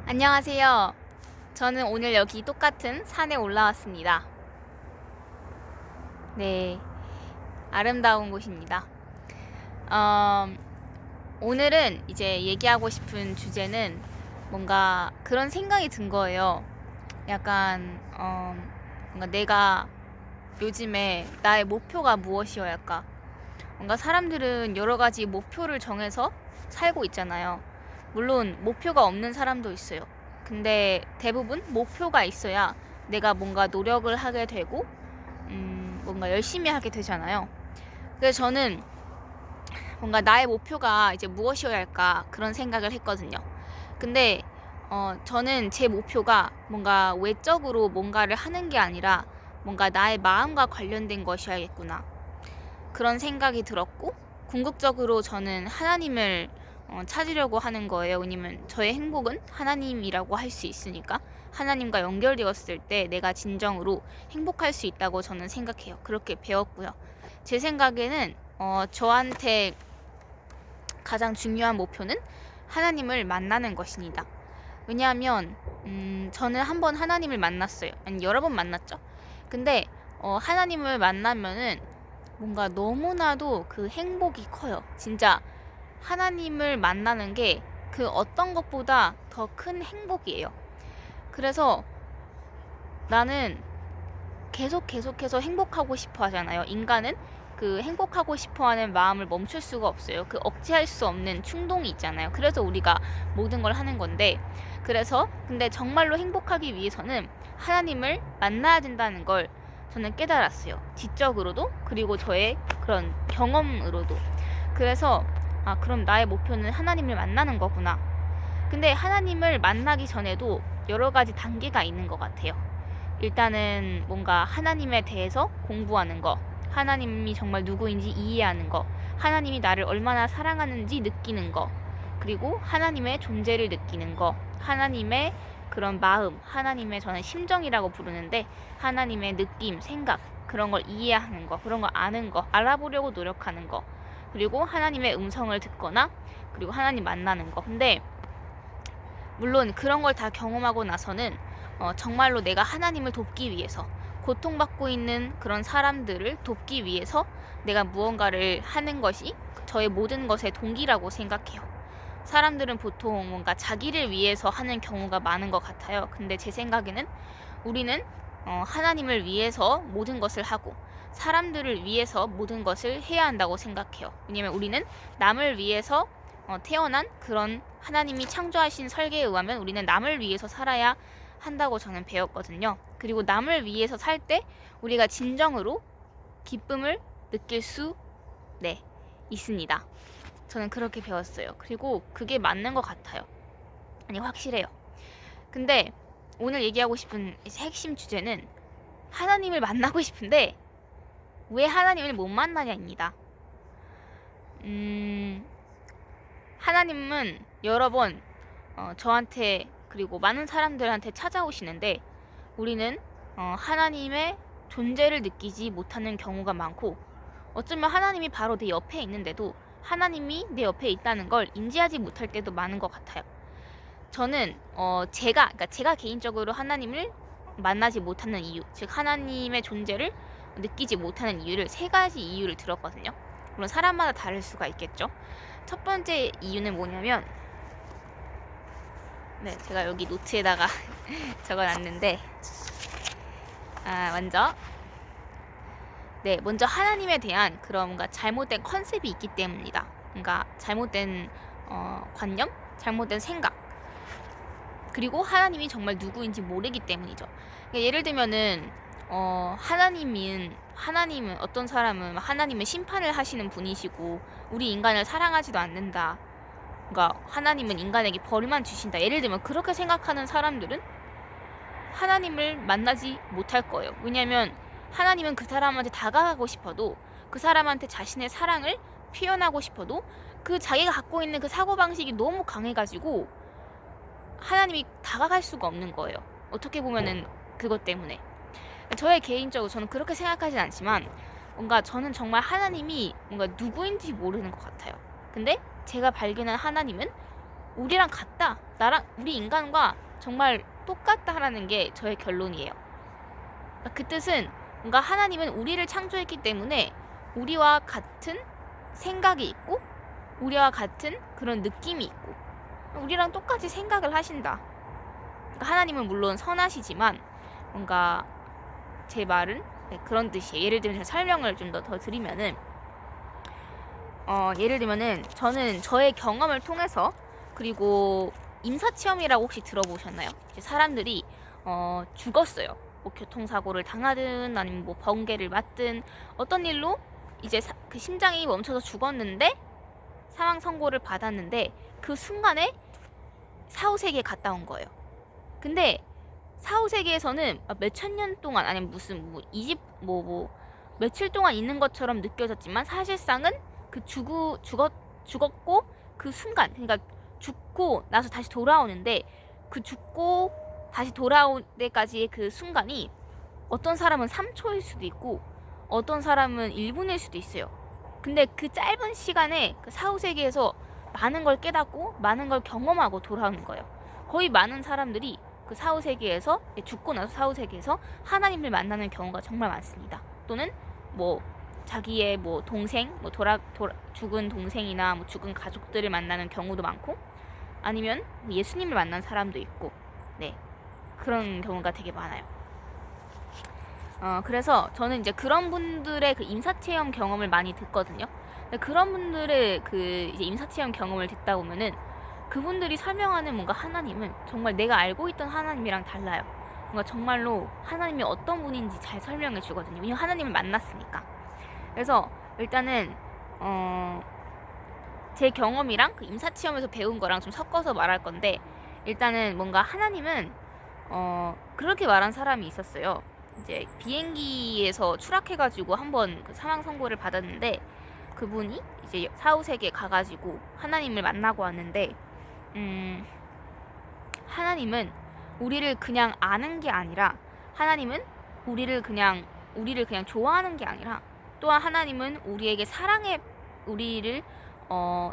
안녕하세요. 저는 오늘 여기 똑같은 산에 올라왔습니다. 네, 아름다운 곳입니다. 어, 오늘은 이제 얘기하고 싶은 주제는 뭔가 그런 생각이 든 거예요. 약간, 뭔가 내가 요즘에 나의 목표가 무엇이어야 할까? 뭔가 사람들은 여러 가지 목표를 정해서 살고 있잖아요. 물론 목표가 없는 사람도 있어요. 근데 대부분 목표가 있어야 내가 뭔가 노력을 하게 되고, 뭔가 열심히 하게 되잖아요. 그래서 저는 뭔가 나의 목표가 이제 무엇이어야 할까 그런 생각을 했거든요. 근데 저는 제 목표가 뭔가 외적으로 뭔가를 하는 게 아니라 뭔가 나의 마음과 관련된 것이어야겠구나. 그런 생각이 들었고, 궁극적으로 저는 하나님을 찾으려고 하는 거예요. 왜냐면 저의 행복은 하나님이라고 할 수 있으니까 하나님과 연결되었을 때 내가 진정으로 행복할 수 있다고 저는 생각해요. 그렇게 배웠고요. 제 생각에는 저한테 가장 중요한 목표는 하나님을 만나는 것입니다. 왜냐하면 저는 한번 하나님을 만났어요. 아니, 여러 번 만났죠. 근데 하나님을 만나면은 뭔가 너무나도 그 행복이 커요. 진짜 하나님을 만나는 게 그 어떤 것보다 더 큰 행복이에요. 그래서 나는 계속해서 행복하고 싶어 하잖아요. 인간은 그 행복하고 싶어 하는 마음을 멈출 수가 없어요. 그 억제할 수 없는 충동이 있잖아요. 그래서 우리가 모든 걸 하는 건데, 그래서 근데 정말로 행복하기 위해서는 하나님을 만나야 된다는 걸 저는 깨달았어요. 지적으로도, 그리고 저의 그런 경험으로도. 그래서 그럼 나의 목표는 하나님을 만나는 거구나. 근데 하나님을 만나기 전에도 여러 가지 단계가 있는 것 같아요. 일단은 뭔가 하나님에 대해서 공부하는 거, 하나님이 정말 누구인지 이해하는 거, 하나님이 나를 얼마나 사랑하는지 느끼는 거, 그리고 하나님의 존재를 느끼는 거, 하나님의 그런 마음, 하나님의 저는 심정이라고 부르는데 하나님의 느낌, 생각, 그런 걸 이해하는 거, 그런 걸 아는 거, 알아보려고 노력하는 거, 그리고 하나님의 음성을 듣거나, 그리고 하나님 만나는 거. 근데 물론 그런 걸 다 경험하고 나서는 정말로 내가 하나님을 돕기 위해서, 고통받고 있는 그런 사람들을 돕기 위해서 내가 무언가를 하는 것이 저의 모든 것의 동기라고 생각해요. 사람들은 보통 뭔가 자기를 위해서 하는 경우가 많은 것 같아요. 근데 제 생각에는 우리는 하나님을 위해서 모든 것을 하고 사람들을 위해서 모든 것을 해야 한다고 생각해요. 왜냐면 우리는 남을 위해서 태어난 그런, 하나님이 창조하신 설계에 의하면 우리는 남을 위해서 살아야 한다고 저는 배웠거든요. 그리고 남을 위해서 살 때 우리가 진정으로 기쁨을 느낄 수 있습니다. 저는 그렇게 배웠어요. 그리고 그게 맞는 것 같아요. 아니, 확실해요. 근데 오늘 얘기하고 싶은 핵심 주제는 하나님을 만나고 싶은데 왜 하나님을 못 만나냐입니다. 하나님은 여러 번 저한테 그리고 많은 사람들한테 찾아오시는데 우리는 하나님의 존재를 느끼지 못하는 경우가 많고, 어쩌면 하나님이 바로 내 옆에 있는데도 하나님이 내 옆에 있다는 걸 인지하지 못할 때도 많은 것 같아요. 저는 그러니까 제가 개인적으로 하나님을 만나지 못하는 이유, 즉 하나님의 존재를 느끼지 못하는 이유를 세 가지 이유를 들었거든요. 물론 사람마다 다를 수가 있겠죠. 첫 번째 이유는 뭐냐면, 제가 여기 노트에다가 적어놨는데, 먼저 하나님에 대한 그런 뭔가 잘못된 컨셉이 있기 때문이다. 그러니까 잘못된 관념, 잘못된 생각, 그리고 하나님이 정말 누구인지 모르기 때문이죠. 그러니까 예를 들면은 하나님은 어떤 사람은 하나님은 심판을 하시는 분이시고 우리 인간을 사랑하지도 않는다. 그러니까 하나님은 인간에게 벌만 주신다. 예를 들면 그렇게 생각하는 사람들은 하나님을 만나지 못할 거예요. 왜냐면 하나님은 그 사람한테 다가가고 싶어도, 그 사람한테 자신의 사랑을 표현하고 싶어도 그 자기가 갖고 있는 그 사고방식이 너무 강해가지고 하나님이 다가갈 수가 없는 거예요. 어떻게 보면은 그것 때문에. 저의 개인적으로 저는 그렇게 생각하진 않지만 뭔가 저는 정말 하나님이 뭔가 누구인지 모르는 것 같아요. 근데 제가 발견한 하나님은 우리랑 같다. 우리 인간과 정말 똑같다라는 게 저의 결론이에요. 그 뜻은 뭔가 하나님은 우리를 창조했기 때문에 우리와 같은 생각이 있고 우리와 같은 그런 느낌이 있고 우리랑 똑같이 생각을 하신다. 그러니까 하나님은 물론 선하시지만 뭔가 제 말은 그런 뜻이에요. 예를 들면 설명을 좀 더 드리면은 예를 들면은 저는 저의 경험을 통해서 그리고 임사체험이라고 혹시 들어보셨나요? 이제 사람들이 죽었어요. 뭐 교통사고를 당하든 아니면 뭐 번개를 맞든 어떤 일로 이제 그 심장이 멈춰서 죽었는데 사망 선고를 받았는데 그 순간에 사후세계에 갔다 온 거예요. 근데 사후세계에서는 몇천 년 동안 아니면 무슨 뭐 며칠 동안 있는 것처럼 느껴졌지만 사실상은 그 죽었고 그 순간 그러니까 죽고 나서 다시 돌아오는데 그 죽고 다시 돌아올 때까지의 그 순간이 어떤 사람은 3초일 수도 있고 어떤 사람은 1분일 수도 있어요. 근데 그 짧은 시간에 그 사후세계에서 많은 걸 깨닫고 많은 걸 경험하고 돌아오는 거예요. 거의 많은 사람들이 그 사후세계에서 죽고 나서 사후세계에서 하나님을 만나는 경우가 정말 많습니다. 또는 뭐 자기의 뭐 동생, 뭐 죽은 동생이나 뭐 죽은 가족들을 만나는 경우도 많고 아니면 예수님을 만난 사람도 있고 네 그런 경우가 되게 많아요. 그래서 저는 이제 그런 분들의 그 임사체험 경험을 많이 듣거든요. 그런 분들의 그 이제 임사체험 경험을 듣다 보면은 그분들이 설명하는 뭔가 하나님은 정말 내가 알고 있던 하나님이랑 달라요. 뭔가 정말로 하나님이 어떤 분인지 잘 설명해 주거든요. 왜냐면 하나님을 만났으니까. 그래서 일단은 제 경험이랑 그 임사체험에서 배운 거랑 좀 섞어서 말할 건데 일단은 뭔가 하나님은 그렇게 말한 사람이 있었어요. 이제 비행기에서 추락해가지고 한번 그 사망 선고를 받았는데 그분이 이제 사후세계에 가가지고 하나님을 만나고 왔는데 하나님은 우리를 그냥 아는 게 아니라 하나님은 우리를 그냥 좋아하는 게 아니라 또한 하나님은 우리에게 우리를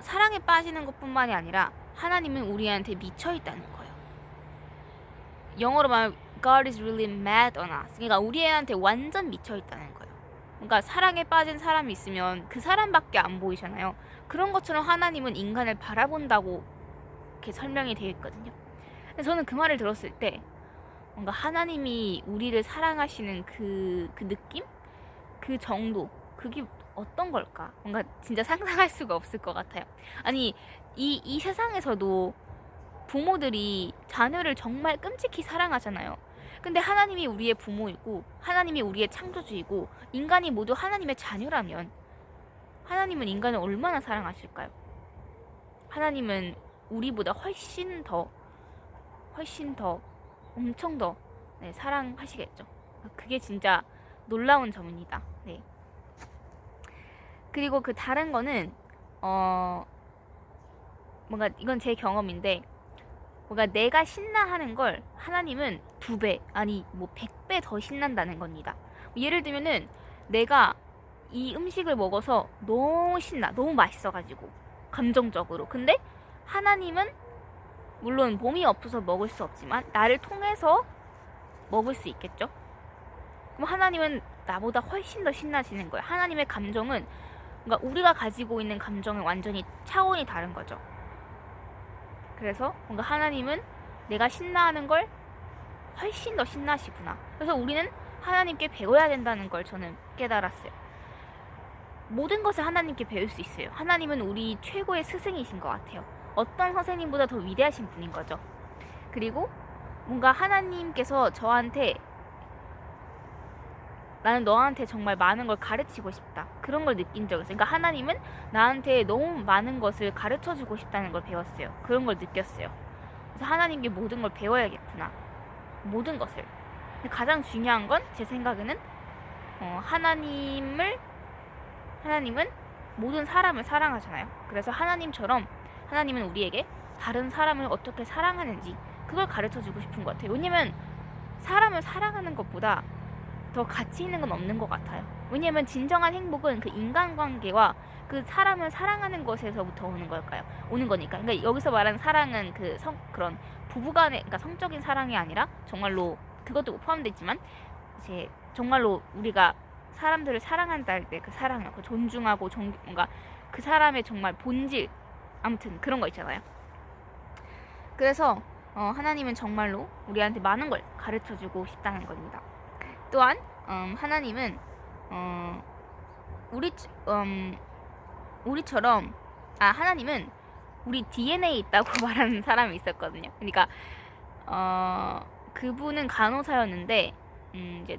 사랑에 빠지는 것뿐만이 아니라 하나님은 우리한테 미쳐 있다는 거예요. 영어로 말하면 God is really mad on us. 그러니까 우리한테 완전 미쳐 있다는 거예요. 그러니까 사랑에 빠진 사람이 있으면 그 사람밖에 안 보이잖아요. 그런 것처럼 하나님은 인간을 바라본다고 이렇게 설명이 되어 있거든요. 저는 그 말을 들었을 때 뭔가 하나님이 우리를 사랑하시는 그 느낌? 그 정도 그게 어떤 걸까? 뭔가 진짜 상상할 수가 없을 것 같아요. 아니 이 세상에서도 부모들이 자녀를 정말 끔찍히 사랑하잖아요. 근데 하나님이 우리의 부모이고 하나님이 우리의 창조주이고 인간이 모두 하나님의 자녀라면 하나님은 인간을 얼마나 사랑하실까요? 하나님은 우리보다 훨씬 더 엄청 더 사랑하시겠죠. 그게 진짜 놀라운 점입니다. 네. 그리고 그 다른 거는 뭔가 이건 제 경험인데 뭔가 내가 신나하는 걸 하나님은 2배 아니 뭐 100배 더 신난다는 겁니다. 예를 들면은 내가 이 음식을 먹어서 너무 신나 너무 맛있어가지고 감정적으로 근데 하나님은 물론 몸이 없어서 먹을 수 없지만 나를 통해서 먹을 수 있겠죠. 그럼 하나님은 나보다 훨씬 더 신나시는 거예요. 하나님의 감정은 그러니까 우리가 가지고 있는 감정은 완전히 차원이 다른 거죠. 그래서 뭔가 하나님은 내가 신나하는 걸 훨씬 더 신나시구나. 그래서 우리는 하나님께 배워야 된다는 걸 저는 깨달았어요. 모든 것을 하나님께 배울 수 있어요. 하나님은 우리 최고의 스승이신 것 같아요. 어떤 선생님보다 더 위대하신 분인 거죠. 그리고 뭔가 하나님께서 저한테 나는 너한테 정말 많은 걸 가르치고 싶다. 그런 걸 느낀 적이 있어요. 그러니까 하나님은 나한테 너무 많은 것을 가르쳐주고 싶다는 걸 배웠어요. 그런 걸 느꼈어요. 그래서 하나님께 모든 걸 배워야겠구나. 모든 것을. 근데 가장 중요한 건 제 생각에는 하나님은 모든 사람을 사랑하잖아요. 그래서 하나님처럼 하나님은 우리에게 다른 사람을 어떻게 사랑하는지 그걸 가르쳐주고 싶은 것 같아요. 왜냐면 사람을 사랑하는 것보다 더 가치 있는 건 없는 것 같아요. 왜냐면 진정한 행복은 그 인간관계와 그 사람을 사랑하는 것에서부터 오는 거니까. 그러니까 여기서 말하는 사랑은 그런 부부간의, 그러니까 성적인 사랑이 아니라 정말로 그것도 포함되어 있지만 이제 정말로 우리가 사람들을 사랑한다 할 때 그 사랑을 그 존중하고 뭔가 그 사람의 정말 본질, 아무튼 그런 거 있잖아요. 그래서 하나님은 정말로 우리한테 많은 걸 가르쳐주고 싶다는 겁니다. 또한 하나님은 우리처럼 하나님은 우리 DNA에 있다고 말하는 사람이 있었거든요. 그러니까 그분은 간호사였는데 이제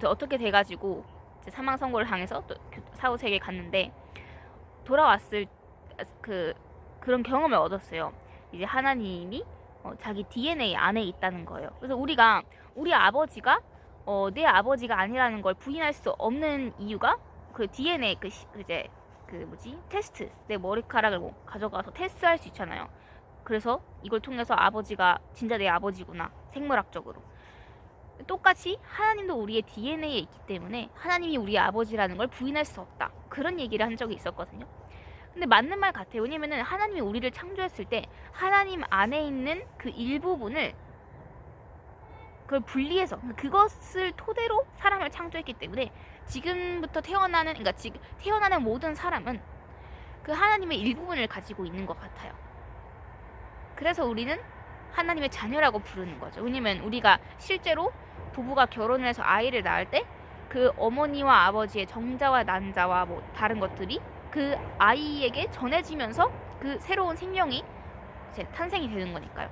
어떻게 돼가지고 이제 사망 선고를 당해서 또 사후 세계에 갔는데 돌아왔을 그런 경험을 얻었어요. 이제 하나님이 자기 DNA 안에 있다는 거예요. 그래서 우리가 우리 아버지가 내 아버지가 아니라는 걸 부인할 수 없는 이유가 그 DNA 테스트, 내 머리카락을 가져가서 테스트할 수 있잖아요. 그래서 이걸 통해서 아버지가 진짜 내 아버지구나, 생물학적으로. 똑같이 하나님도 우리의 DNA에 있기 때문에 하나님이 우리의 아버지라는 걸 부인할 수 없다, 그런 얘기를 한 적이 있었거든요. 근데 맞는 말 같아요. 왜냐면은 하나님이 우리를 창조했을 때 하나님 안에 있는 그 일부분을 그걸 분리해서 그것을 토대로 사람을 창조했기 때문에 지금부터 그러니까 지금 태어나는 모든 사람은 그 하나님의 일부분을 가지고 있는 것 같아요. 그래서 우리는 하나님의 자녀라고 부르는 거죠. 왜냐면 우리가 실제로 부부가 결혼을 해서 아이를 낳을 때 그 어머니와 아버지의 정자와 난자와 다른 것들이 그 아이에게 전해지면서 그 새로운 생명이 이제 탄생이 되는 거니까요.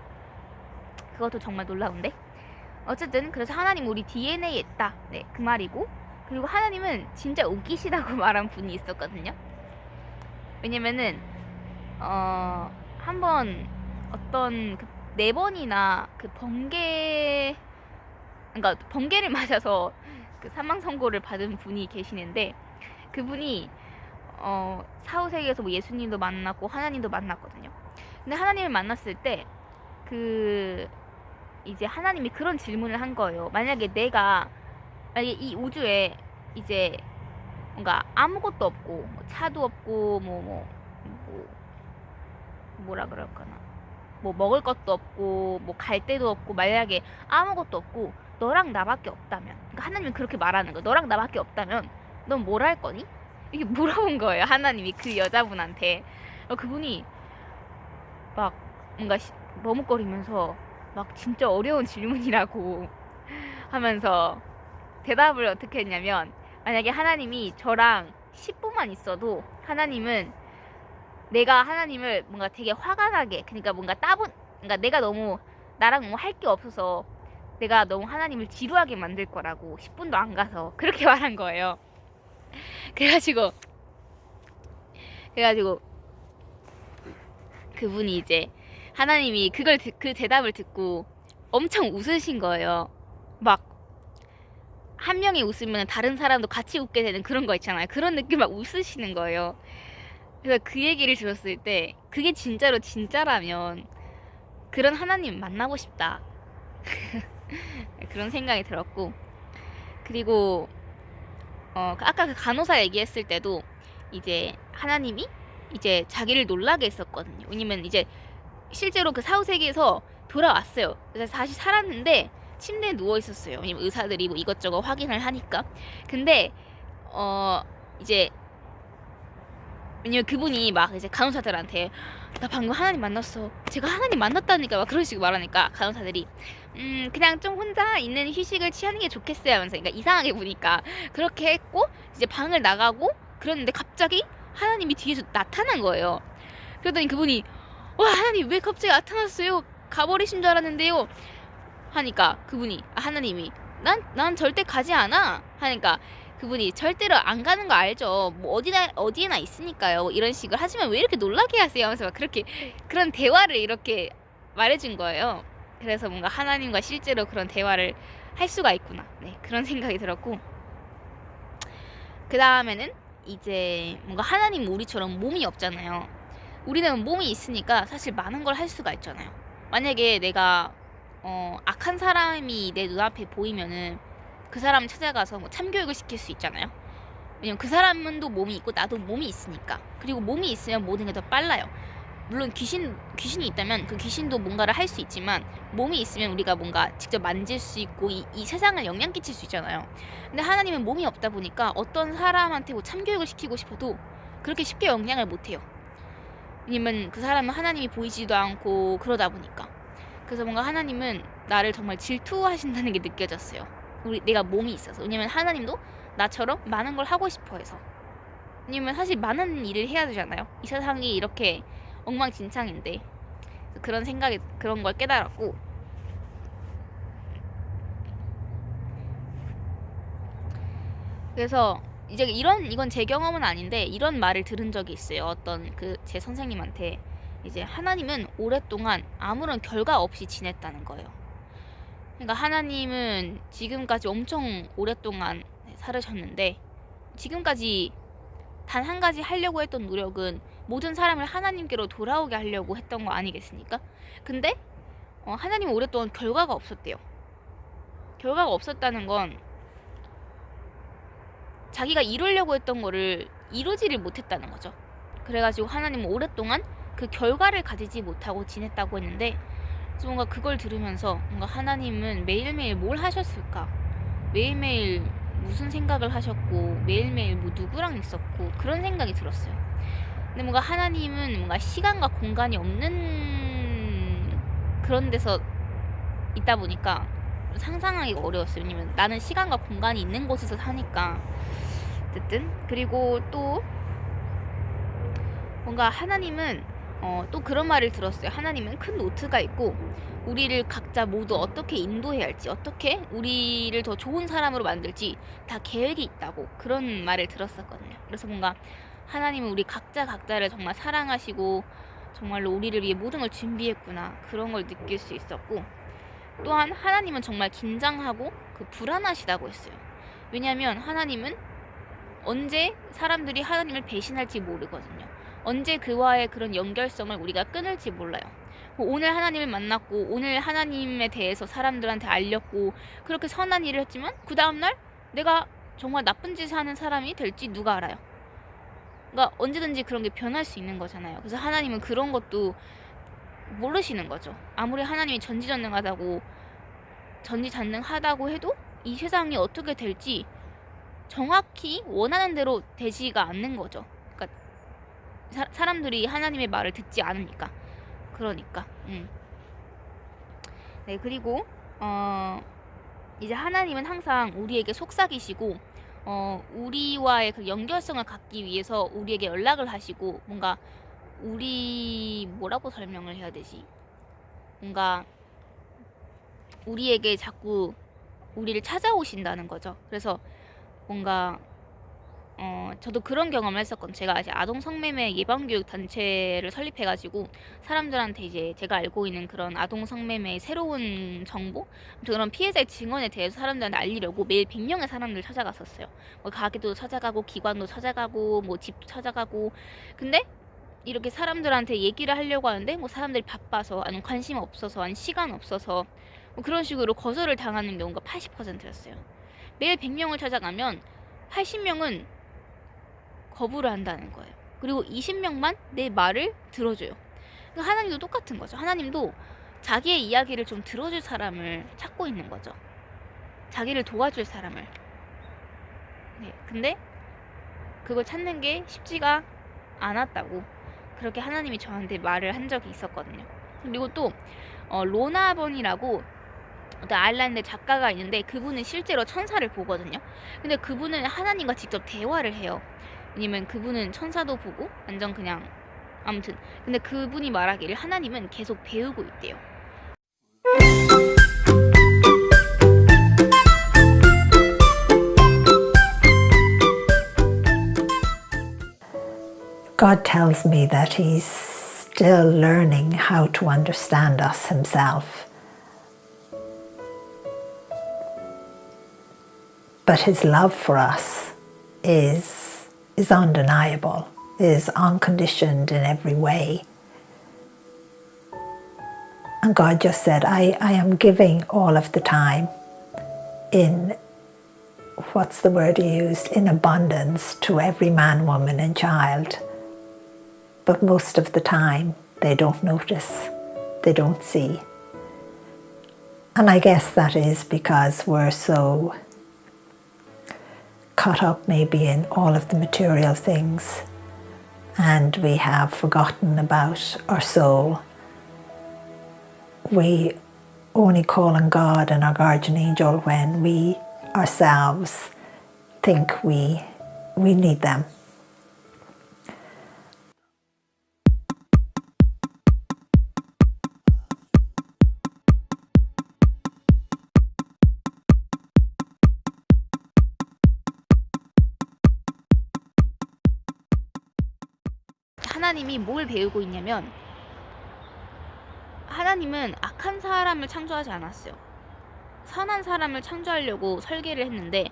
그것도 정말 놀라운데, 어쨌든 그래서 하나님 우리 DNA에 있다, 네, 그 말이고, 그리고 하나님은 진짜 웃기시다고 말한 분이 있었거든요. 왜냐면은 한번 어떤 4번이나 번개를 맞아서 그 사망 선고를 받은 분이 계시는데, 그분이 사후세계에서 예수님도 만났고 하나님도 만났거든요. 근데 하나님을 만났을 때 이제 하나님이 그런 질문을 한 거예요. 만약에 이 우주에 이제 뭔가 아무것도 없고 차도 없고 뭐라 그럴까나, 먹을 것도 없고 갈 데도 없고, 만약에 아무것도 없고 너랑 나밖에 없다면, 그러니까 하나님은 그렇게 말하는 거예요. 너랑 나밖에 없다면 넌 뭘 할 거니? 이게 물어본 거예요, 하나님이 그 여자분한테. 그분이 막 뭔가 머뭇거리면서 막 진짜 어려운 질문이라고 하면서 대답을 어떻게 했냐면, 만약에 하나님이 저랑 10분만 있어도 내가 하나님을 뭔가 되게 화가 나게, 그러니까 그러니까 내가 나랑 너무 할 게 없어서 내가 너무 하나님을 지루하게 만들 거라고 10분도 안 가서 그렇게 말한 거예요. 그래가지고 그분이 이제 하나님이 그 대답을 듣고 엄청 웃으신 거예요. 막 한 명이 웃으면 다른 사람도 같이 웃게 되는 그런 거 있잖아요. 그런 느낌 막 웃으시는 거예요. 그래서 그 얘기를 들었을 때 그게 진짜라면 그런 하나님 만나고 싶다. 그런 생각이 들었고, 그리고 아까 그 간호사 얘기했을 때도 이제 하나님이 이제 자기를 놀라게 했었거든요. 왜냐면 이제 실제로 그 사후세계에서 돌아왔어요. 그래서 다시 살았는데 침대에 누워 있었어요. 왜냐면 의사들이 이것저것 확인을 하니까. 근데 이제 왜냐면 그분이 막 이제 간호사들한테 나 방금 하나님 만났어, 제가 하나님 만났다니까, 막 그런 식으로 말하니까 간호사들이 그냥 좀 혼자 있는 휴식을 취하는 게 좋겠어요 하면서, 그러니까 이상하게 보니까 그렇게 했고 이제 방을 나가고 그랬는데 갑자기 하나님이 뒤에서 나타난 거예요. 그러더니 그분이 와, 하나님 왜 갑자기 나타났어요? 가버리신 줄 알았는데요 하니까 그분이 하나님이 난 절대 가지 않아 하니까 그분이 절대로 안 가는 거 알죠? 어디에나 있으니까요. 이런 식으로. 하지만 왜 이렇게 놀라게 하세요? 하면서 막 그런 대화를 이렇게 말해준 거예요. 그래서 뭔가 하나님과 실제로 그런 대화를 할 수가 있구나, 네, 그런 생각이 들었고, 그 다음에는 이제 뭔가 하나님 우리처럼 몸이 없잖아요. 우리는 몸이 있으니까 사실 많은 걸 할 수가 있잖아요. 만약에 내가 악한 사람이 내 눈앞에 보이면은 그 사람 찾아가서 뭐 참교육을 시킬 수 있잖아요. 왜냐면 그 사람은 또 몸이 있고 나도 몸이 있으니까. 그리고 몸이 있으면 모든 게 더 빨라요. 물론 귀신이 있다면 그 귀신도 뭔가를 할 수 있지만 몸이 있으면 우리가 뭔가 직접 만질 수 있고 이 세상을 영향 끼칠 수 있잖아요. 근데 하나님은 몸이 없다 보니까 어떤 사람한테 뭐 참교육을 시키고 싶어도 그렇게 쉽게 영향을 못해요. 왜냐면 그 사람은 하나님이 보이지도 않고 그러다 보니까. 그래서 뭔가 하나님은 나를 정말 질투하신다는 게 느껴졌어요. 내가 몸이 있어서. 왜냐면 하나님도 나처럼 많은 걸 하고 싶어 해서. 왜냐면 사실 많은 일을 해야 되잖아요. 이 세상이 이렇게 엉망진창인데. 그런 생각이, 그런 걸 깨달았고, 그래서 이제 이건 제 경험은 아닌데 이런 말을 들은 적이 있어요. 어떤 제 선생님한테 이제 하나님은 오랫동안 아무런 결과 없이 지냈다는 거예요. 그러니까 하나님은 지금까지 엄청 오랫동안 살으셨는데 지금까지 단 한 가지 하려고 했던 노력은 모든 사람을 하나님께로 돌아오게 하려고 했던 거 아니겠습니까? 근데 하나님은 오랫동안 결과가 없었대요. 결과가 없었다는 건 자기가 이루려고 했던 거를 이루지를 못했다는 거죠. 그래가지고 하나님은 오랫동안 그 결과를 가지지 못하고 지냈다고 했는데 뭔가 그걸 들으면서 뭔가 하나님은 매일매일 뭘 하셨을까? 매일매일 무슨 생각을 하셨고 매일매일 뭐 누구랑 있었고 그런 생각이 들었어요. 근데 뭔가 하나님은 뭔가 시간과 공간이 없는 그런 데서 있다 보니까 상상하기가 어려웠어요. 왜냐면 나는 시간과 공간이 있는 곳에서 사니까. 어쨌든 그리고 또 뭔가 하나님은 또 그런 말을 들었어요. 하나님은 큰 노트가 있고 우리를 각자 모두 어떻게 인도해야 할지, 어떻게 우리를 더 좋은 사람으로 만들지 다 계획이 있다고 그런 말을 들었었거든요. 그래서 뭔가 하나님은 우리 각자를 정말 사랑하시고 정말로 우리를 위해 모든 걸 준비했구나 그런 걸 느낄 수 있었고, 또한 하나님은 정말 긴장하고 불안하시다고 했어요. 왜냐하면 하나님은 언제 사람들이 하나님을 배신할지 모르거든요. 언제 그와의 그런 연결성을 우리가 끊을지 몰라요. 오늘 하나님을 만났고 오늘 하나님에 대해서 사람들한테 알렸고 그렇게 선한 일을 했지만 그 다음날 내가 정말 나쁜 짓을 하는 사람이 될지 누가 알아요. 그러니까 언제든지 그런 게 변할 수 있는 거잖아요. 그래서 하나님은 그런 것도 모르시는 거죠. 아무리 하나님이 전지전능하다고 해도 이 세상이 어떻게 될지 정확히 원하는 대로 되지가 않는 거죠. 그러니까 사람들이 하나님의 말을 듣지 않으니까. 그러니까. 네, 그리고 이제 하나님은 항상 우리에게 속삭이시고 우리와의 그 연결성을 갖기 위해서 우리에게 연락을 하시고 뭔가 뭐라고 설명을 해야 되지? 뭔가 우리에게 자꾸 우리를 찾아오신다는 거죠. 그래서 뭔가 저도 그런 경험을 했었거든요. 제가 이제 아동 성매매 예방교육 단체를 설립해가지고 사람들한테 이제 제가 알고 있는 그런 아동 성매매의 새로운 정보, 그런 피해자의 증언에 대해서 사람들한테 알리려고 매일 100명의 사람들 찾아갔었어요. 뭐 가게도 찾아가고 기관도 찾아가고 뭐 집도 찾아가고. 근데 이렇게 사람들한테 얘기를 하려고 하는데 뭐 사람들이 바빠서 아니면 관심 없어서 아니면 시간 없어서 뭐 그런 식으로 거절을 당하는 경우가 80%였어요. 매일 100명을 찾아가면 80명은 거부를 한다는 거예요. 그리고 20명만 내 말을 들어줘요. 그러니까 하나님도 똑같은 거죠. 하나님도 자기의 이야기를 좀 들어줄 사람을 찾고 있는 거죠. 자기를 도와줄 사람을. 네, 근데 그걸 찾는 게 쉽지가 않았다고 그렇게 하나님이 저한테 말을 한 적이 있었거든요. 그리고 또 로나 번이라고 어떤 아일랜드 작가가 있는데 그분은 실제로 천사를 보거든요. 근데 그분은 하나님과 직접 대화를 해요. 왜냐면 그분은 천사도 보고 완전 그냥 아무튼 근데 그분이 말하기를 하나님은 계속 배우고 있대요. God tells me that He's still learning how to understand us Himself. But His love for us is undeniable, is unconditioned in every way. And God just said, I am giving all of the time in what's the word used, in abundance to every man, woman and child. But most of the time they don't notice, they don't see. And I guess that is because we're so caught up maybe in all of the material things, and we have forgotten about our soul. We only call on God and our guardian angel when we ourselves think we need them. 하나님이 뭘 배우고 있냐면, 하나님은 악한 사람을 창조하지 않았어요. 선한 사람을 창조하려고 설계를 했는데,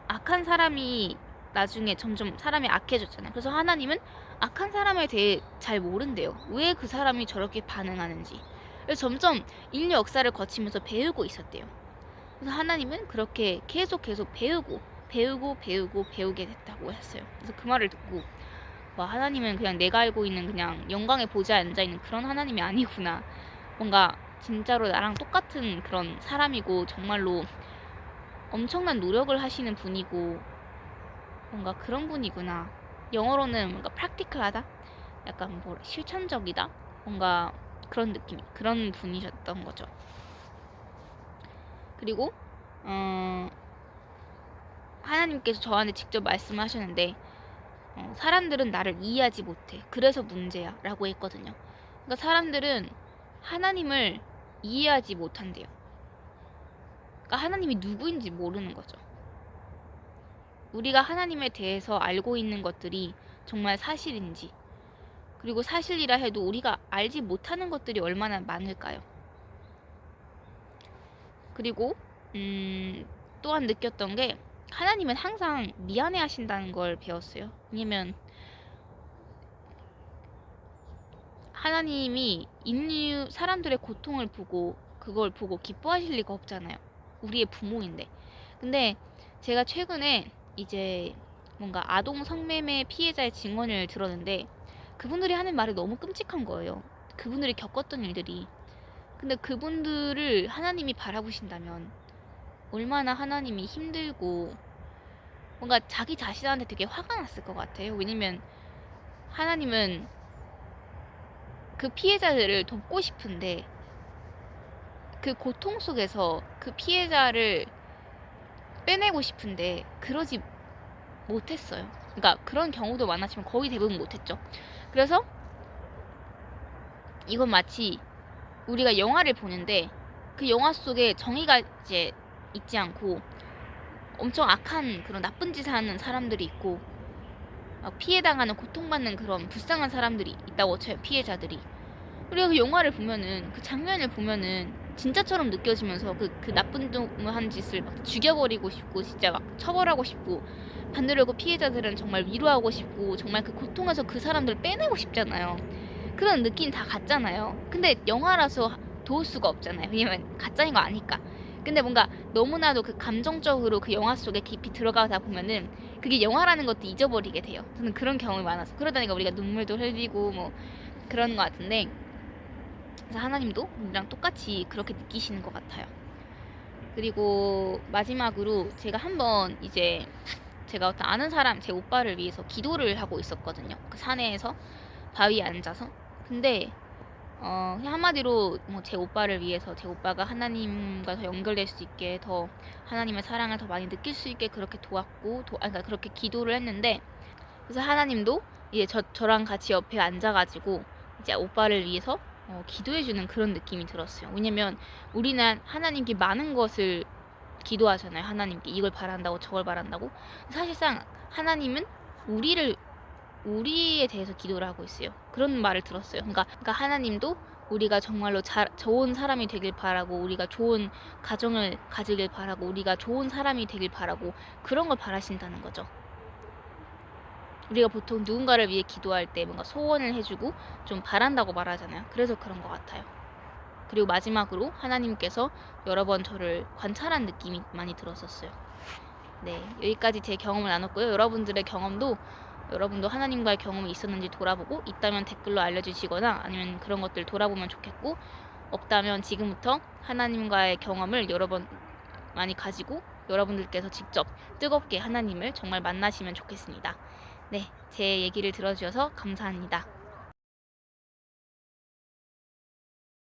악한 사람이 나중에 점점 사람이 악해졌잖아요. 그래서 하나님은 악한 사람에 대해 잘 모른대요. 왜 그 사람이 저렇게 반응하는지. 그래서 점점 인류 역사를 거치면서 배우고 있었대요. 그래서 하나님은 그렇게 계속 배우게 됐다고 했어요. 그래서 그 말을 듣고, 와, 하나님은 그냥 내가 알고 있는 그냥 영광의 보좌에 앉아있는 그런 하나님이 아니구나. 뭔가 진짜로 나랑 똑같은 그런 사람이고 정말로 엄청난 노력을 하시는 분이고 뭔가 그런 분이구나. 영어로는 뭔가 practical하다? 약간 뭐 실천적이다? 뭔가 그런 느낌, 그런 분이셨던 거죠. 그리고 하나님께서 저한테 직접 말씀하셨는데, 사람들은 나를 이해하지 못해. 그래서 문제야. 라고 했거든요. 그러니까 사람들은 하나님을 이해하지 못한대요. 그러니까 하나님이 누구인지 모르는 거죠. 우리가 하나님에 대해서 알고 있는 것들이 정말 사실인지, 그리고 사실이라 해도 우리가 알지 못하는 것들이 얼마나 많을까요? 그리고 또한 느꼈던 게, 하나님은 항상 미안해 하신다는 걸 배웠어요. 왜냐면 하나님이 인류 사람들의 고통을 보고 그걸 보고 기뻐하실 리가 없잖아요. 우리의 부모인데. 근데 제가 최근에 이제 뭔가 아동 성매매 피해자의 증언을 들었는데, 그분들이 하는 말이 너무 끔찍한 거예요. 그분들이 겪었던 일들이. 근데 그분들을 하나님이 바라보신다면 얼마나 하나님이 힘들고 뭔가 자기 자신한테 되게 화가 났을 것 같아요. 왜냐면 하나님은 그 피해자들을 돕고 싶은데 그 고통 속에서 그 피해자를 빼내고 싶은데 그러지 못했어요. 그러니까 그런 경우도 많았지만 거의 대부분 못했죠. 그래서 이건 마치 우리가 영화를 보는데 그 영화 속에 정의가 이제 있지 않고 엄청 악한 그런 나쁜 짓을 하는 사람들이 있고 피해당하는 고통받는 그런 불쌍한 사람들이 있다고 쳐요. 피해자들이. 우리가 그 영화를 보면은 그 장면을 보면은 진짜처럼 느껴지면서 그 나쁜 한 짓을 막 죽여버리고 싶고 진짜 막 처벌하고 싶고, 반대로 그 피해자들은 정말 위로하고 싶고 정말 그 고통에서 그 사람들을 빼내고 싶잖아요. 그런 느낌 다 같잖아요. 근데 영화라서 도울 수가 없잖아요. 왜냐면 가짜인 거 아니까. 근데 뭔가 너무나도 그 감정적으로 그 영화 속에 깊이 들어가다 보면은 그게 영화라는 것도 잊어버리게 돼요. 저는 그런 경험이 많아서. 그러다 보니까 우리가 눈물도 흘리고 뭐 그런 것 같은데, 그래서 하나님도 우리랑 똑같이 그렇게 느끼시는 것 같아요. 그리고 마지막으로 제가 한번 이제 제가 어떤 아는 사람, 제 오빠를 위해서 기도를 하고 있었거든요. 그 산에서 바위에 앉아서. 근데 그냥 한마디로 뭐 제 오빠를 위해서, 제 오빠가 하나님과 더 연결될 수 있게, 더 하나님의 사랑을 더 많이 느낄 수 있게 그렇게 도왔고, 그러니까 그렇게 기도를 했는데, 그래서 하나님도 이제 저랑 같이 옆에 앉아가지고 이제 오빠를 위해서 기도해주는 그런 느낌이 들었어요. 왜냐면 우리는 하나님께 많은 것을 기도하잖아요. 하나님께 이걸 바란다고 저걸 바란다고. 사실상 하나님은 우리에 대해서 기도를 하고 있어요. 그런 말을 들었어요. 그러니까 하나님도 우리가 정말로 좋은 사람이 되길 바라고, 우리가 좋은 가정을 가지길 바라고, 우리가 좋은 사람이 되길 바라고, 그런 걸 바라신다는 거죠. 우리가 보통 누군가를 위해 기도할 때 뭔가 소원을 해주고 좀 바란다고 말하잖아요. 그래서 그런 것 같아요. 그리고 마지막으로 하나님께서 여러 번 저를 관찰한 느낌이 많이 들었었어요. 네, 여기까지 제 경험을 나눴고요. 여러분들의 경험도 여러분도 하나님과의 경험이 있었는지 돌아보고 있다면 댓글로 알려주시거나 아니면 그런 것들 돌아보면 좋겠고 없다면 지금부터 하나님과의 경험을 여러 번 많이 가지고 여러분들께서 직접 뜨겁게 하나님을 정말 만나시면 좋겠습니다. 네, 제 얘기를 들어주셔서 감사합니다.